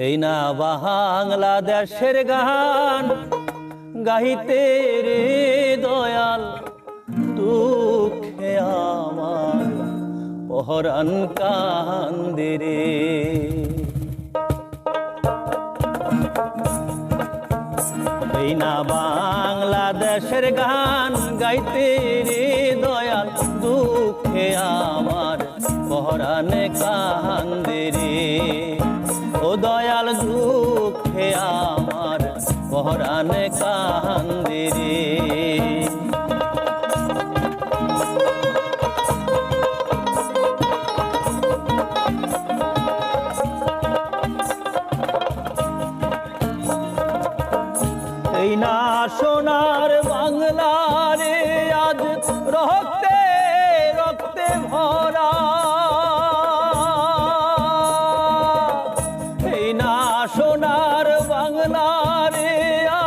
এই না বাংলাদেশের গান গাইতে রে দয়াল, দুঃখে আমার পহরান কান্দে রে। এই না বাংলাদেশের গান গাইতে রে দয়াল, দুঃখে আমার পহরান কান্দে রে। ও দয়াল দুঃখে আমার পহরান কান্দে রে। এই না সোনার বাংলা রে আজ রক্তে রক্তে ভরা। এই না সোনার বাংলা রে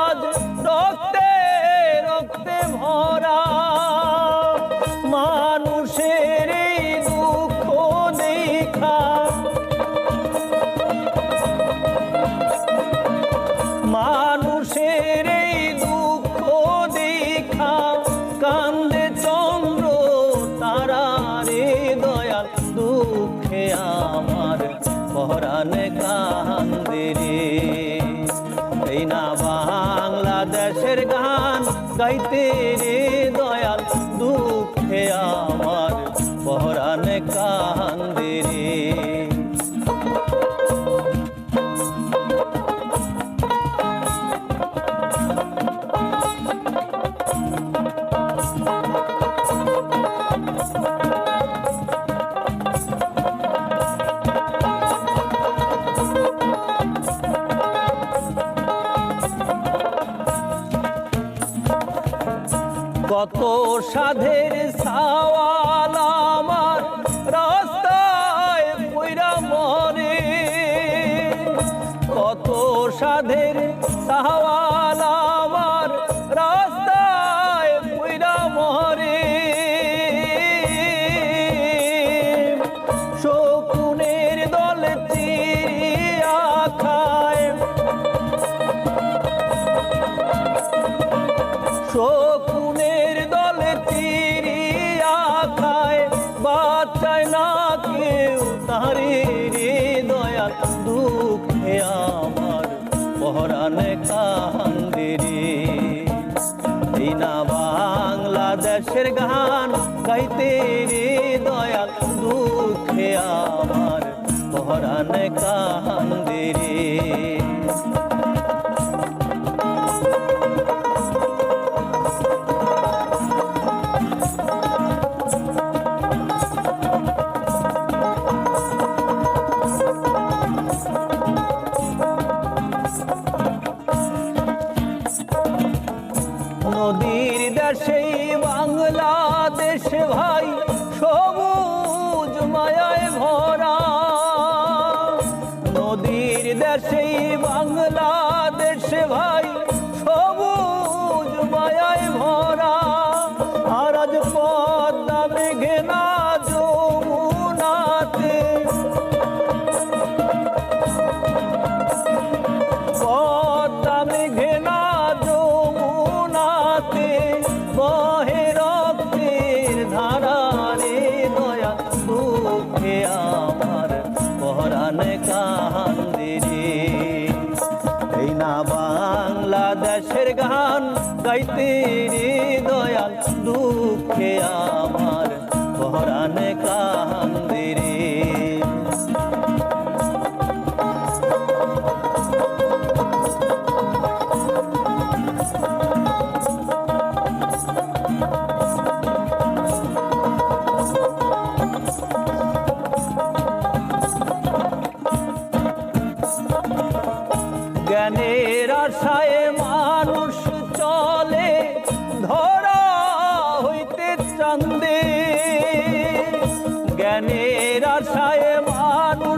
আজ রক্তে রক্তে ভরা। মানুষের এই দুঃখ দেখা, মানুষের এই দুঃখ দেখা কান্দে চন্দ্র তারা রে দয়াল, দুঃখে আমার পহরান কান্দে রে। এই না বাংলাদেশের গান গাইতে রে দয়াল, দুঃখে আমার পহরান কান্দে রে। কত সাধের সাওয়াল আমার রাস্তায় পইরা মরে। কত সাধের সাওয়াল আমার রাস্তায় পইরা মরে। শকুনের দল চিড়িয়া খায়, শকুনের দলে চিড়িয়া খায়, বাঁচায় না কেউ তারে রে দয়াল, দুঃখে আমার পহরান কান্দে রে। এই না বাংলাদেশের গান গাইতে রে দয়াল, দুঃখে আমার পহরান কান্দে রে। নদীর দেশে বাংলাদেশ ভাই, সবুজ মায়ায় ভরা। নদীর দেশে বাংলাদেশ ভাই, সবুজ মায়ায় ভরা। আর আজ পদ্মা মেঘনা যমুনাতে, পদ্মা মেঘনা যমুনাতে বহে রক্তের ধারা রে দয়া, দুঃখে আমার পহরান কান্দে রে। এই না বাংলাদেশের গান গাইতে রে দয়াল, দুঃখে আমার পহরান কান্দে রে। জ্ঞানের আশায় মানুষ চলে ধরা হইতে চান্দে। জ্ঞানের আশায় মানুষ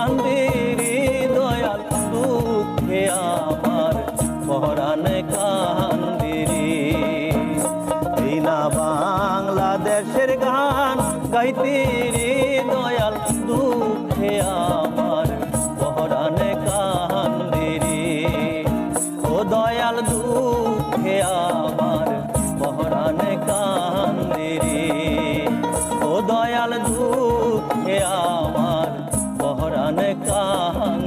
কান্দিরি দয়াল দুঃখে আমার পরাণ কান্দিরি। এই না বাংলাদেশের গান গাইতিরি দয়াল দুঃখে আমার পরাণ কান্দিরি। ও দয়াল দুঃখে আমার পরাণ কান্দিরি। ও দয়াল দুঃখে আমার পরাণ কান্দিরি।